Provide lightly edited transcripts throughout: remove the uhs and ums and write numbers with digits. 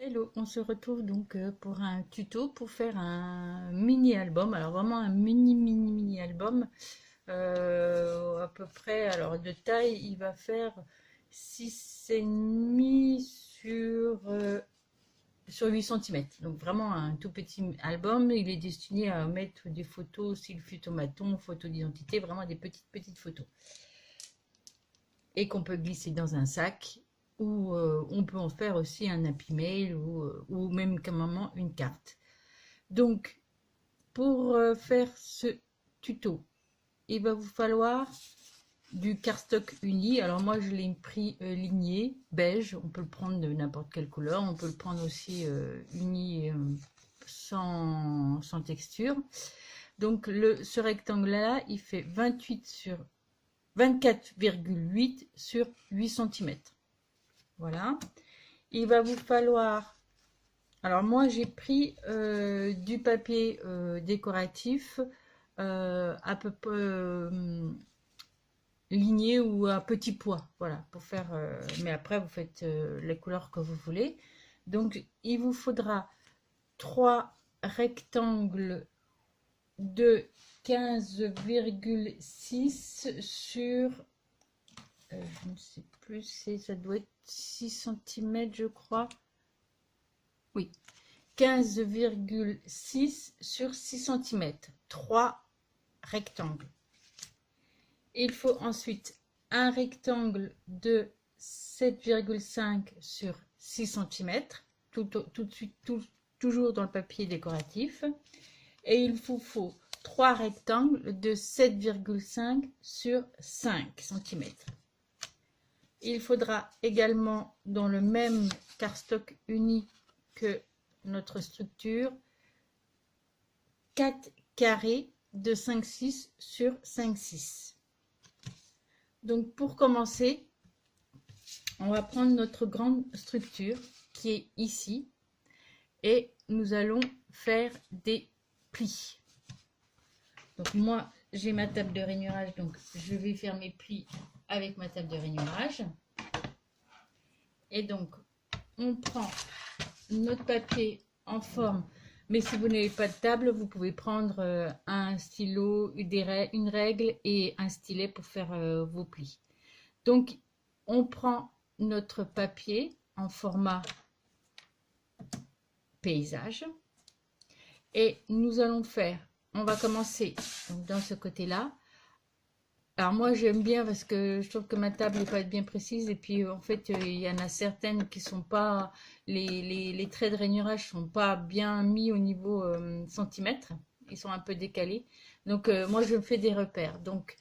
Hello, on se retrouve donc pour un tuto pour faire un mini album. Alors vraiment un mini album à peu près. Alors de taille, il va faire 6,5 sur 8 cm. Donc vraiment un tout petit album. Il est destiné à mettre des photos style photomaton, photo d'identité, vraiment des petites photos. Et qu'on peut glisser dans un sac ou on peut en faire aussi un Happy Mail ou même carrément une carte. Donc, pour faire ce tuto, il va vous falloir du cardstock uni. Alors moi, je l'ai pris ligné, beige. On peut le prendre de n'importe quelle couleur. On peut le prendre aussi uni sans texture. Donc, ce rectangle-là, il fait 24,8 sur 8 cm. Voilà. Il va vous falloir... Alors moi j'ai pris du papier décoratif à peu près ligné ou à petit pois. Voilà, pour faire... mais après vous faites les couleurs que vous voulez. Donc il vous faudra 3 rectangles de 15,6 sur... je ne sais plus, ça doit être 6 cm je crois. Oui, 15,6 sur 6 cm. 3 rectangles. Il faut ensuite un rectangle de 7,5 sur 6 cm. Tout de suite, toujours dans le papier décoratif. Et il vous faut 3 rectangles de 7,5 sur 5 cm. Il faudra également, dans le même cardstock uni que notre structure, 4 carrés de 5,6 sur 5,6. Donc pour commencer, on va prendre notre grande structure qui est ici et nous allons faire des plis. Donc moi j'ai ma table de rainurage, donc je vais faire mes plis avec ma table de rainurage. Et donc on prend notre papier en forme, mais si vous n'avez pas de table, vous pouvez prendre un stylo, une règle et un stylet pour faire vos plis. Donc on prend notre papier en format paysage et nous allons faire, on va commencer donc dans ce côté là. Alors moi j'aime bien parce que je trouve que ma table n'est pas bien précise et puis en fait il y en a certaines qui sont pas, les traits de rainurage sont pas bien mis au niveau centimètre, ils sont un peu décalés. Donc moi je fais des repères. Donc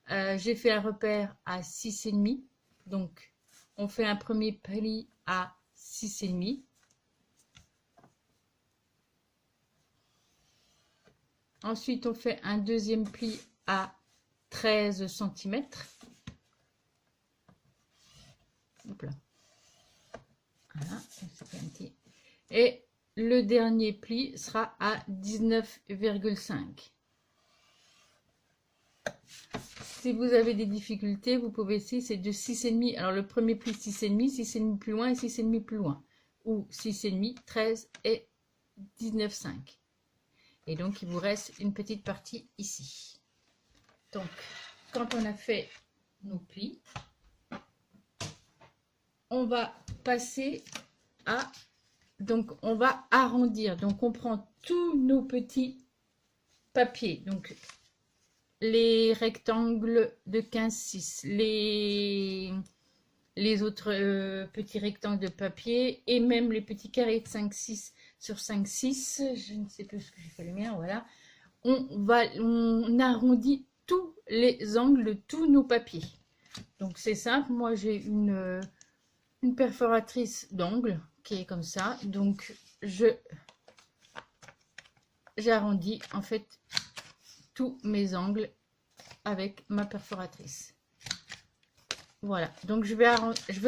j'ai fait un repère à 6,5. Donc on fait un premier pli à 6,5. Ensuite on fait un deuxième pli à 13 cm. Voilà, et le dernier pli sera à 19,5. Si vous avez des difficultés, vous pouvez essayer, c'est de 6,5. Alors le premier pli 6,5, 6,5 plus loin et 6,5 plus loin. Ou 6,5, 13 et 19,5. Et donc il vous reste une petite partie ici. Donc, quand on a fait nos plis, on va passer à... Donc, on va arrondir. Donc, on prend tous nos petits papiers. Donc, les rectangles de 15,6, les autres petits rectangles de papier et même les petits carrés de 5,6 sur 5,6. Je ne sais plus ce que j'ai fait le mien, voilà. On arrondit tous les angles de tous nos papiers. Donc c'est simple, moi j'ai une perforatrice d'angle qui est comme ça, donc j'arrondis en fait tous mes angles avec ma perforatrice. Voilà, donc je vais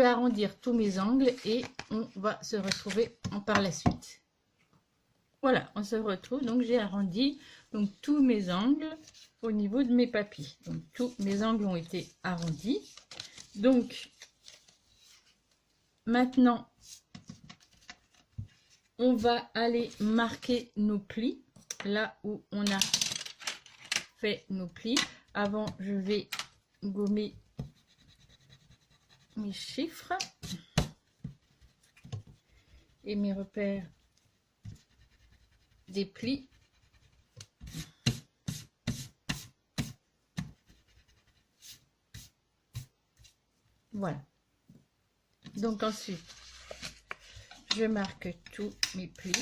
arrondir tous mes angles et on va se retrouver par la suite. Voilà, on se retrouve, donc j'ai arrondi donc tous mes angles au niveau de mes papiers. Donc tous mes angles ont été arrondis. Donc maintenant on va aller marquer nos plis, là où on a fait nos plis. Avant, je vais gommer mes chiffres et mes repères des plis. Voilà. Donc ensuite, je marque tous mes plis.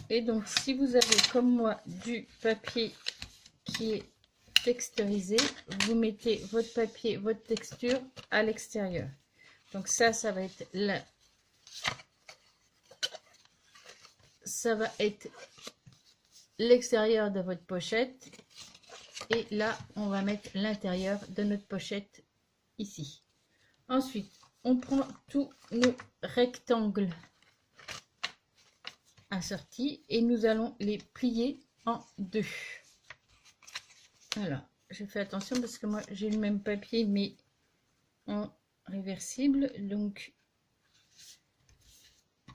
Et donc, si vous avez comme moi du papier qui est texturisé, vous mettez votre papier, votre texture à l'extérieur. Donc ça va être là. Ça va être l'extérieur de votre pochette. Et là, on va mettre l'intérieur de notre pochette ici. Ensuite, on prend tous nos rectangles assortis et nous allons les plier en deux. Alors, je fais attention parce que moi, j'ai le même papier, mais en réversible. Donc,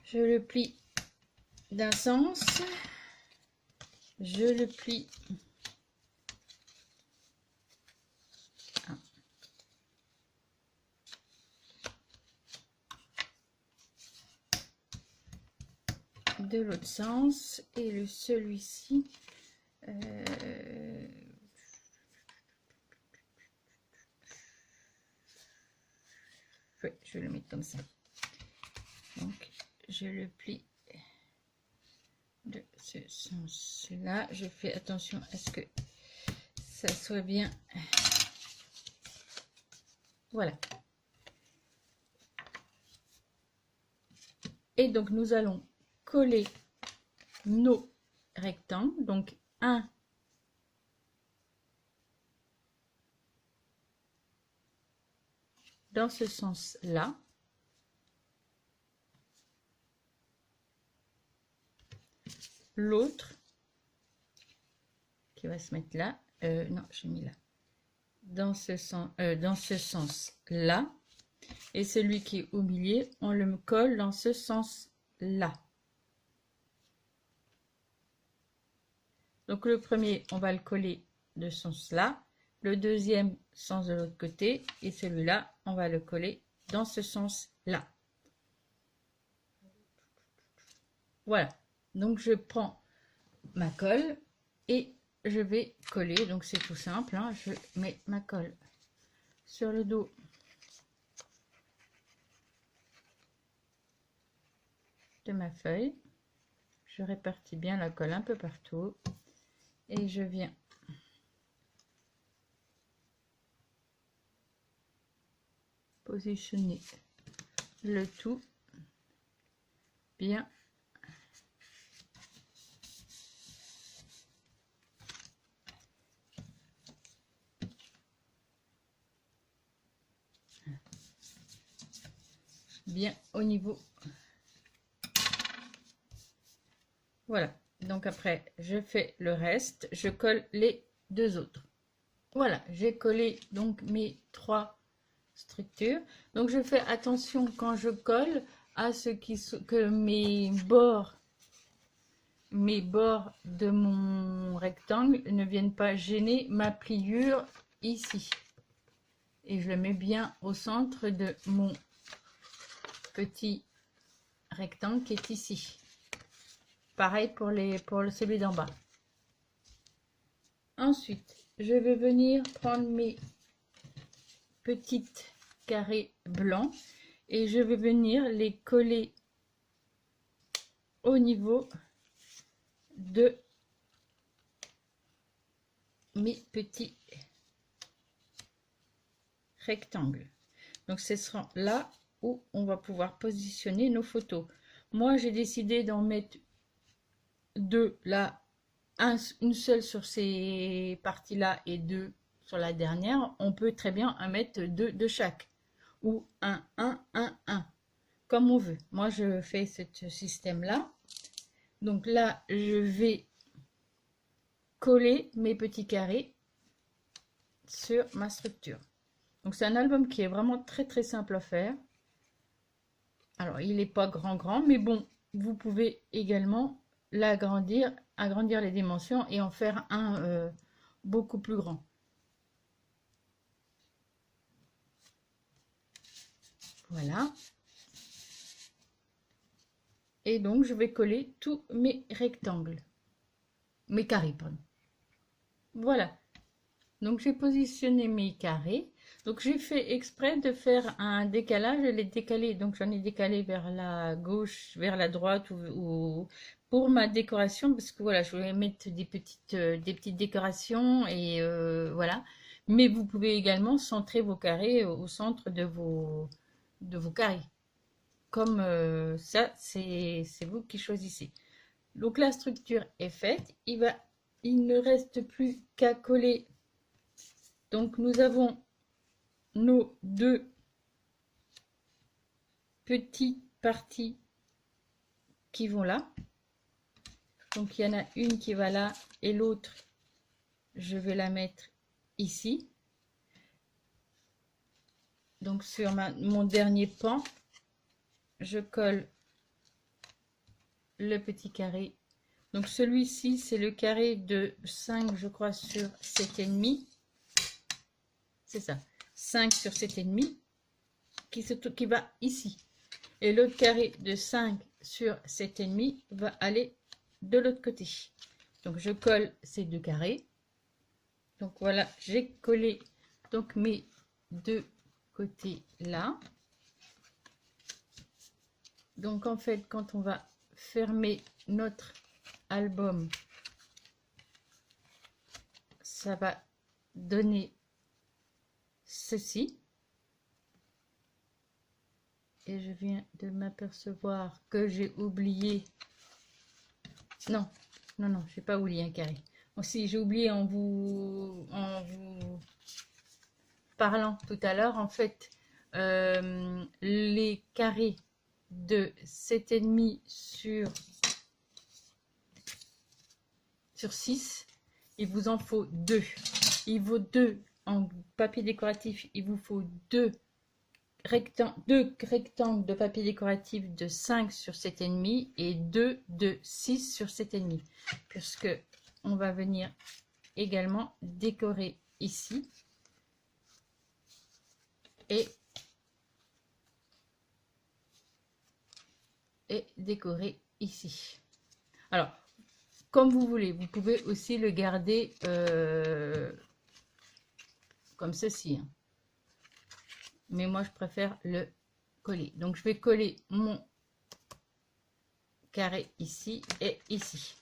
je le plie d'un sens. Je le plie de l'autre sens et celui-ci ouais, je vais le mettre comme ça. Donc je le plie de ce sens là. Je fais attention à ce que ça soit bien, voilà. Et donc nous allons coller nos rectangles, donc un dans ce sens là, l'autre qui va se mettre là, non j'ai mis là, dans ce sens là, et celui qui est au milieu on le colle dans ce sens là. Donc le premier, on va le coller de ce sens-là, le deuxième sens de l'autre côté, et celui-là, on va le coller dans ce sens-là. Voilà, donc je prends ma colle et je vais coller, donc c'est tout simple, hein. Je mets ma colle sur le dos de ma feuille, je répartis bien la colle un peu partout. Et je viens positionner le tout bien au niveau. Voilà, donc après je fais le reste, je colle les deux autres. Voilà, j'ai collé donc mes trois structures. Donc je fais attention quand je colle à ce que mes bords de mon rectangle ne viennent pas gêner ma pliure ici. Et je le mets bien au centre de mon petit rectangle qui est ici. Pareil pour celui d'en bas. Ensuite, je vais venir prendre mes petites carrés blancs et je vais venir les coller au niveau de mes petits rectangles. Donc ce sera là où on va pouvoir positionner nos photos. Moi j'ai décidé d'en mettre deux là, une seule sur ces parties là et deux sur la dernière. On peut très bien en mettre deux de chaque, ou un, comme on veut. Moi je fais ce système là. Donc là je vais coller mes petits carrés sur ma structure. Donc c'est un album qui est vraiment très simple à faire. Alors il n'est pas grand, mais bon, vous pouvez également l'agrandir, agrandir les dimensions et en faire un beaucoup plus grand. Voilà. Et donc je vais coller tous mes rectangles, mes carrés, pardon. Voilà. Donc j'ai positionné mes carrés. Donc j'ai fait exprès de faire un décalage, je l'ai décalé, donc j'en ai décalé vers la gauche, vers la droite ou pour ma décoration, parce que voilà, je voulais mettre des petites décorations et voilà. Mais vous pouvez également centrer vos carrés au centre de vos carrés. Comme ça, c'est vous qui choisissez. Donc la structure est faite, il ne reste plus qu'à coller. Donc nous avons nos deux petites parties qui vont là. Donc il y en a une qui va là et l'autre, je vais la mettre ici. Donc sur mon dernier pan, je colle le petit carré. Donc celui-ci, c'est le carré de 5, je crois, sur 7,5. C'est ça, 5 sur 7,5 qui va ici. Et l'autre carré de 5 sur 7,5 va aller de l'autre côté. Donc je colle ces deux carrés. Donc voilà, j'ai collé donc mes deux côtés là. Donc en fait, quand on va fermer notre album, ça va donner ceci. Et je viens de m'apercevoir que j'ai oublié. Non, j'ai pas oublié un carré. Aussi, j'ai oublié en vous parlant tout à l'heure, en fait, les carrés de 7,5 sur 6, il vous en faut 2. Il vaut 2 en papier décoratif, il vous faut 2 rectangles de papier décoratif de 5 sur 7,5 et 2 de 6 sur 7,5, puisque on va venir également décorer ici et décorer ici. Alors, comme vous voulez, vous pouvez aussi le garder comme ceci, hein. Mais moi je préfère le coller. Donc je vais coller mon carré ici et ici.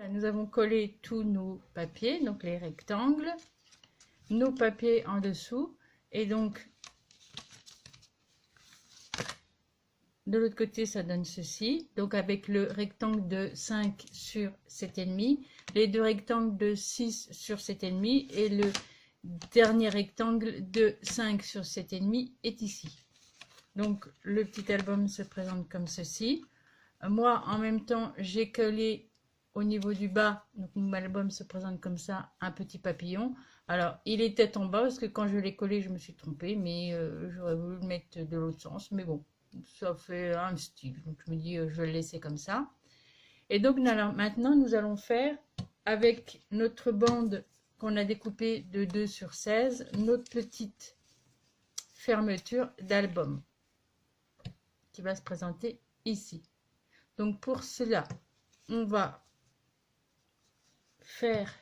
Nous avons collé tous nos papiers, donc les rectangles, nos papiers en dessous, et donc de l'autre côté ça donne ceci, donc avec le rectangle de 5 sur 7,5, les deux rectangles de 6 sur 7,5 et le dernier rectangle de 5 sur 7,5 est ici. Donc le petit album se présente comme ceci. Moi en même temps j'ai collé au niveau du bas, donc mon album se présente comme ça, un petit papillon. Alors il était en bas parce que quand je l'ai collé je me suis trompée, mais j'aurais voulu le mettre de l'autre sens, mais bon, ça fait un style, donc je me dis je vais le laisser comme ça. Et donc maintenant nous allons faire avec notre bande qu'on a découpée de 2 sur 16, notre petite fermeture d'album qui va se présenter ici. Donc pour cela, on va faire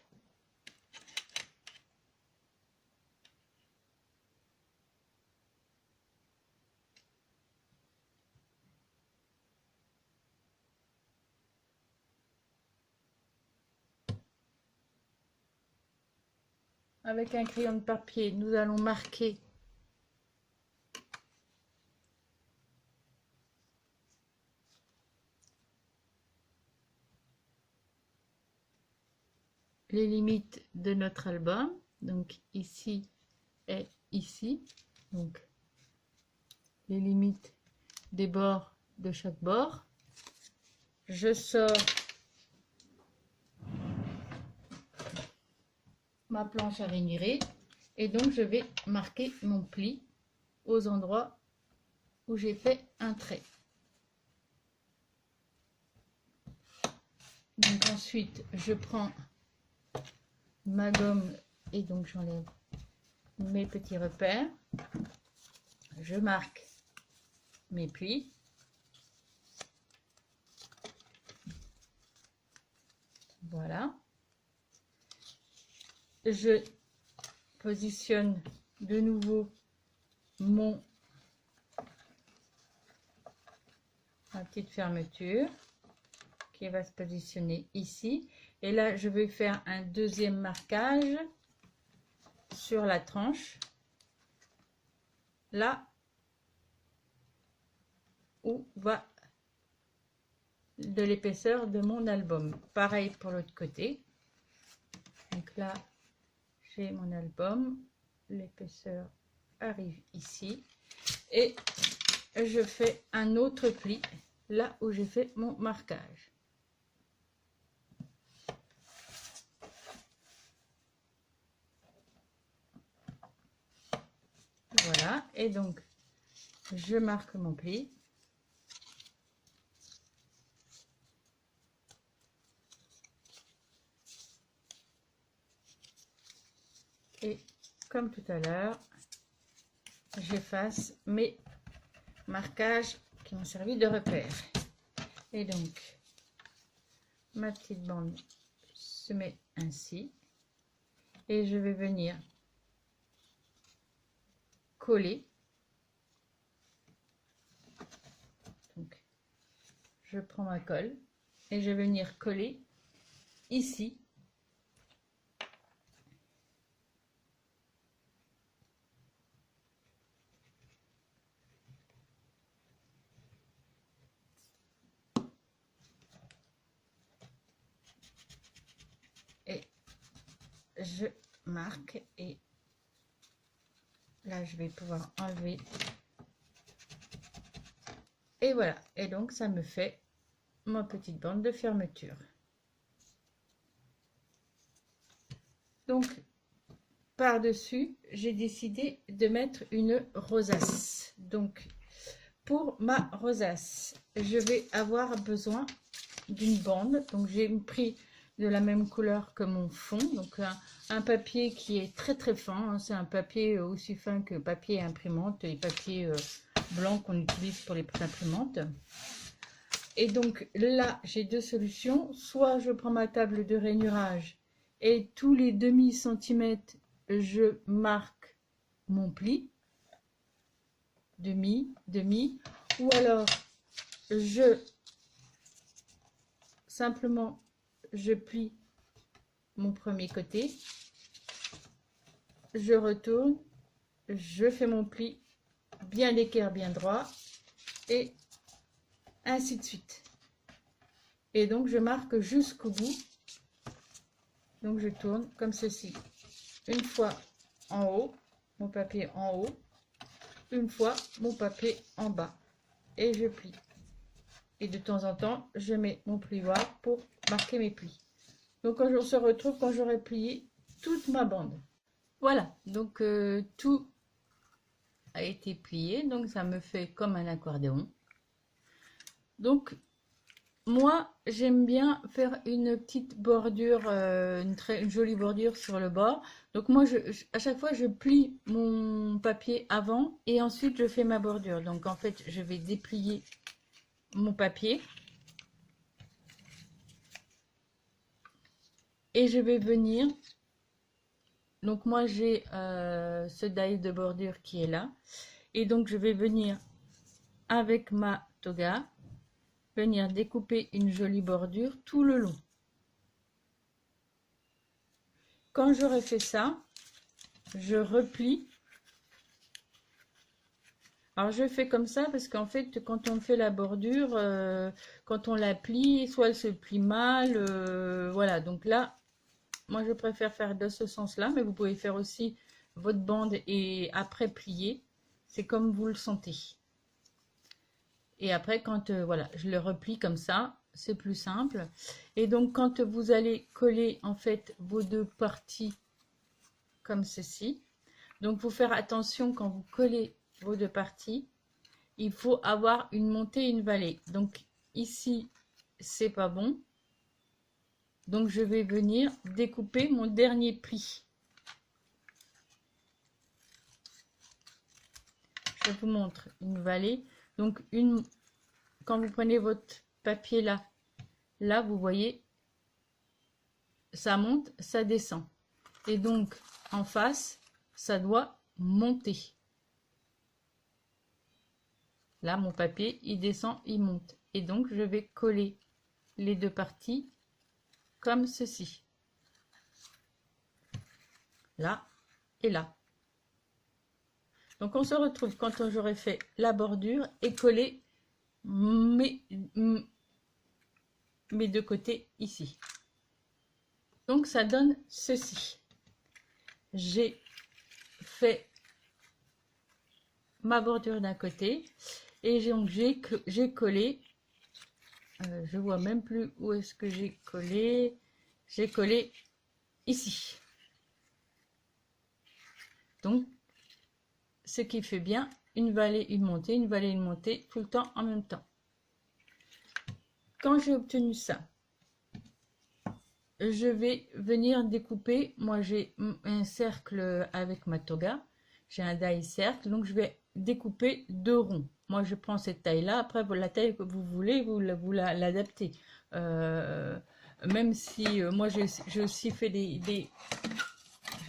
avec un crayon de papier, nous allons marquer les limites de notre album, donc ici et ici, donc les limites des bords de chaque bord. Je sors ma planche à rainirer et donc je vais marquer mon pli aux endroits où j'ai fait un trait. Donc ensuite je prends ma gomme et donc j'enlève mes petits repères, je marque mes plis, voilà, je positionne de nouveau ma petite fermeture qui va se positionner ici, et là je vais faire un deuxième marquage sur la tranche, là où va de l'épaisseur de mon album. Pareil pour l'autre côté, donc là j'ai mon album, l'épaisseur arrive ici et je fais un autre pli là où j'ai fait mon marquage. Voilà, et donc je marque mon pli. Et comme tout à l'heure, j'efface mes marquages qui m'ont servi de repère. Et donc, ma petite bande se met ainsi. Et je vais venir coller. Donc, je prends ma colle et je vais venir coller ici. Et je marque et là je vais pouvoir enlever. Et voilà, et donc ça me fait ma petite bande de fermeture. Donc par-dessus, j'ai décidé de mettre une rosace. Donc pour ma rosace, je vais avoir besoin d'une bande. Donc j'ai pris de la même couleur que mon fond, donc un papier qui est très très fin, hein. C'est un papier aussi fin que papier imprimante et papier blanc qu'on utilise pour les imprimantes. Et donc là j'ai deux solutions, soit je prends ma table de rainurage et tous les demi centimètres je marque mon pli, demi, ou alors simplement je plie mon premier côté, je retourne, je fais mon pli bien d'équerre, bien droit, et ainsi de suite. Et donc je marque jusqu'au bout. Donc je tourne comme ceci, une fois en haut, mon papier en haut, une fois mon papier en bas et je plie. Et de temps en temps, je mets mon plioir pour marquer mes plis. Donc on se retrouve quand j'aurai plié toute ma bande. Voilà, donc tout a été plié, donc ça me fait comme un accordéon. Donc moi j'aime bien faire une petite bordure, une jolie bordure sur le bord. Donc moi à chaque fois je plie mon papier avant et ensuite je fais ma bordure. Donc en fait je vais déplier mon papier et je vais venir, donc moi j'ai ce die de bordure qui est là, et donc je vais venir avec ma toga venir découper une jolie bordure tout le long. Quand j'aurai fait ça, je replie. Alors je fais comme ça parce qu'en fait quand on fait la bordure, quand on la plie, soit elle se plie mal, voilà. Donc là, moi je préfère faire de ce sens-là, mais vous pouvez faire aussi votre bande et après plier. C'est comme vous le sentez. Et après quand voilà, je le replie comme ça, c'est plus simple. Et donc quand vous allez coller en fait vos deux parties comme ceci, donc faut faire attention quand vous collez vos deux parties, il faut avoir une montée et une vallée. Donc ici c'est pas bon, donc je vais venir découper mon dernier pli. Je vous montre une vallée. Donc quand vous prenez votre papier là vous voyez ça monte, ça descend, et donc en face ça doit monter. Là mon papier il descend, il monte, et donc je vais coller les deux parties comme ceci, là et là. Donc on se retrouve quand j'aurai fait la bordure et collé mes deux côtés ici. Donc ça donne ceci. J'ai fait ma bordure d'un côté et j'ai collé, je vois même plus où est-ce que j'ai collé ici. Donc ce qui fait bien une vallée, une montée, une vallée, une montée tout le temps en même temps. Quand j'ai obtenu ça, je vais venir découper. Moi j'ai un cercle avec ma toga, j'ai un die cercle, donc je vais découper deux ronds. Moi je prends cette taille là, après la taille que vous voulez vous l'adaptez, même si moi j'ai aussi fait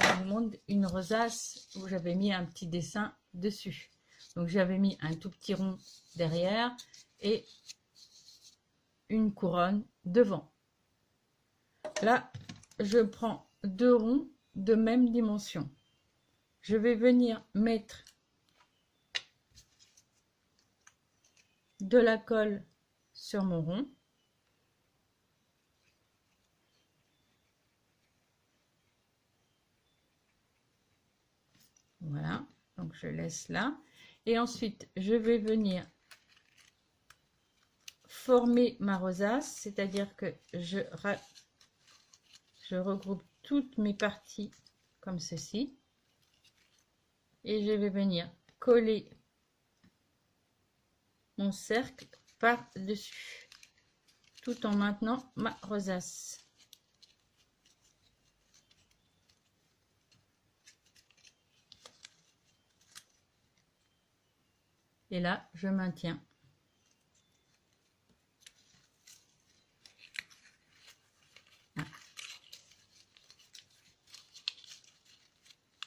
je vous montre une rosace où j'avais mis un petit dessin dessus. Donc j'avais mis un tout petit rond derrière et une couronne devant. Là, je prends deux ronds de même dimension. Je vais venir mettre de la colle sur mon rond. Voilà, donc je laisse là. Et ensuite, je vais venir former ma rosace, c'est-à-dire que je regroupe toutes mes parties comme ceci. Et je vais venir coller mon cercle par-dessus, tout en maintenant ma rosace. Et là, je maintiens.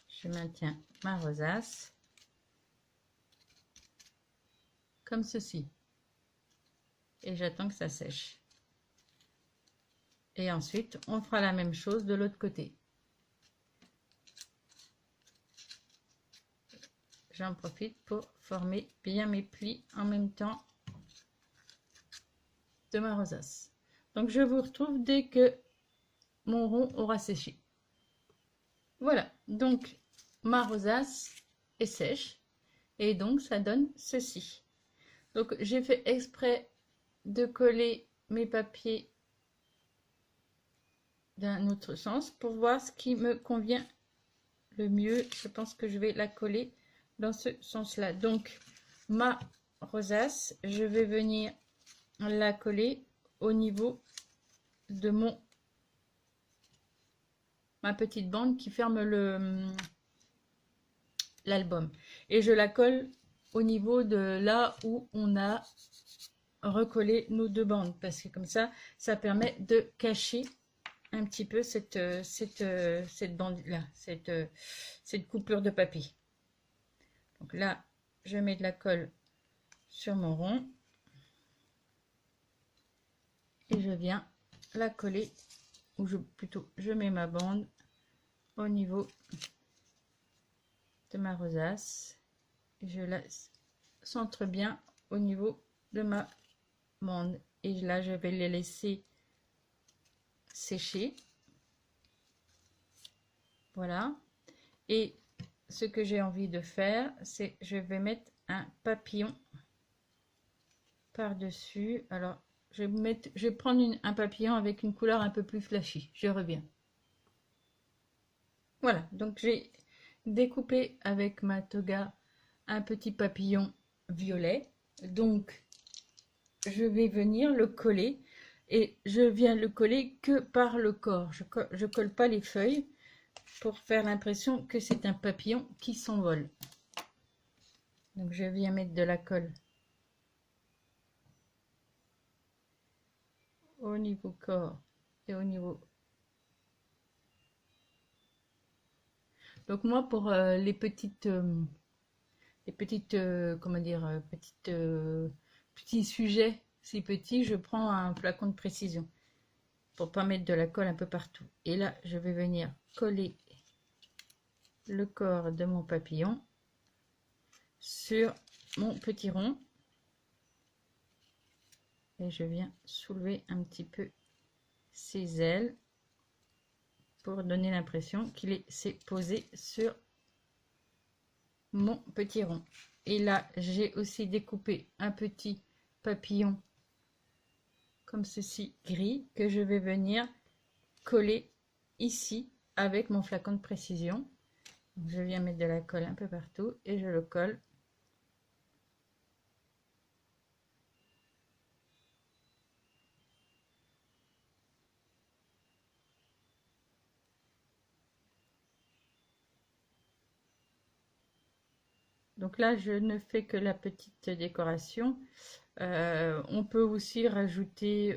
Je maintiens ma rosace comme ceci. Et j'attends que ça sèche. Et ensuite, on fera la même chose de l'autre côté. J'en profite pour former bien mes plis en même temps de ma rosace. Donc je vous retrouve dès que mon rond aura séché. Voilà, donc ma rosace est sèche Et donc, ça donne ceci. Donc, j'ai fait exprès de coller mes papiers d'un autre sens pour voir ce qui me convient le mieux. Je pense que je vais la coller dans ce sens-là. Donc, ma rosace, je vais venir la coller au niveau de ma petite bande qui ferme l'album. Et je la colle au niveau de là où on a recollé nos deux bandes, parce que comme ça permet de cacher un petit peu cette bande là, cette coupure de papier. Donc là, je mets de la colle sur mon rond et je viens la coller, ou plutôt je mets ma bande au niveau de ma rosace et je la centre bien au niveau de ma bande. Et là, je vais les laisser sécher. Voilà. Et ce que j'ai envie de faire, c'est je vais mettre un papillon par-dessus. Alors, je vais prendre un papillon avec une couleur un peu plus flashy. Je reviens. Voilà, donc j'ai découpé avec ma toga un petit papillon violet. Donc, je vais venir le coller et je viens le coller que par le corps. Je colle pas les feuilles pour faire l'impression que c'est un papillon qui s'envole. Donc, je viens mettre de la colle au niveau corps et au niveau. Donc moi, pour les petites comment dire, petits sujets si petits, je prends un flacon de précision pour pas mettre de la colle un peu partout. Et là, je vais venir coller le corps de mon papillon sur mon petit rond. Et je viens soulever un petit peu ses ailes pour donner l'impression qu'il s'est posé sur mon petit rond. Et là, j'ai aussi découpé un petit papillon comme ceci, gris, que je vais venir coller ici avec mon flacon de précision. Donc, je viens mettre de la colle un peu partout et je le colle. Donc là, je ne fais que la petite décoration. On peut aussi rajouter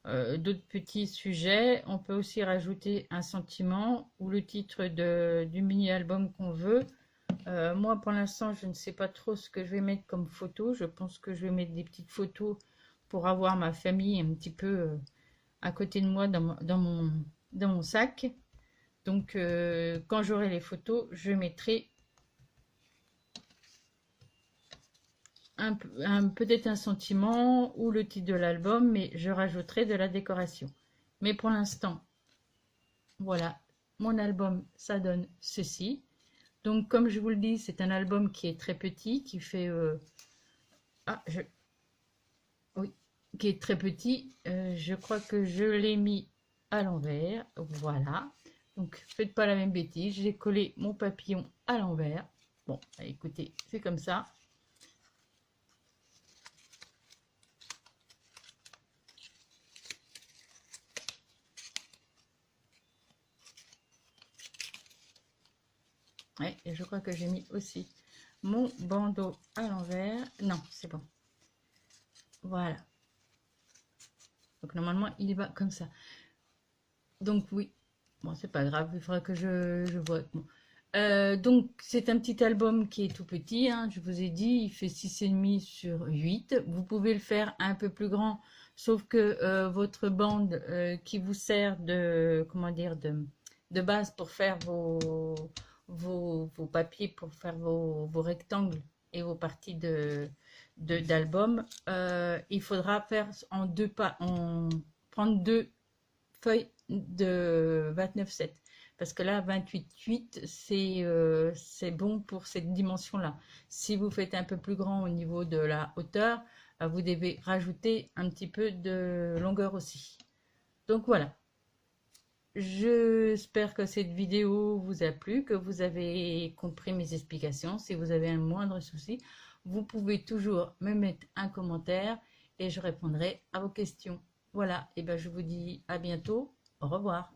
d'autres petits sujets. On peut aussi rajouter un sentiment ou le titre du mini-album qu'on veut. Moi, pour l'instant, je ne sais pas trop ce que je vais mettre comme photo. Je pense que je vais mettre des petites photos pour avoir ma famille un petit peu à côté de moi dans mon sac. Donc, quand j'aurai les photos, je mettrai peut-être un sentiment ou le titre de l'album, mais je rajouterai de la décoration. Mais pour l'instant, voilà, mon album, ça donne ceci. Donc, comme je vous le dis, c'est un album qui est très petit, qui fait... oui, qui est très petit. Je crois que je l'ai mis à l'envers. Voilà. Donc, faites pas la même bêtise. J'ai collé mon papillon à l'envers. Bon, écoutez, c'est comme ça. Ouais, et je crois que j'ai mis aussi mon bandeau à l'envers. Non, c'est bon. Voilà. Donc normalement, il va comme ça. Donc oui. Bon, c'est pas grave, il faudra que je vois. Bon. Donc c'est un petit album qui est tout petit, hein, je vous ai dit, il fait 6,5 sur 8. Vous pouvez le faire un peu plus grand, sauf que votre bande qui vous sert de, comment dire, de base pour faire vos papiers, pour faire vos rectangles et vos parties d'album, il faudra faire en deux pas, prendre deux feuilles de 29,7. Parce que là, 28,8, c'est bon pour cette dimension-là. Si vous faites un peu plus grand au niveau de la hauteur, vous devez rajouter un petit peu de longueur aussi. Donc voilà. J'espère que cette vidéo vous a plu, que vous avez compris mes explications. Si vous avez un moindre souci, vous pouvez toujours me mettre un commentaire et je répondrai à vos questions. Voilà, et ben je vous dis à bientôt. Au revoir.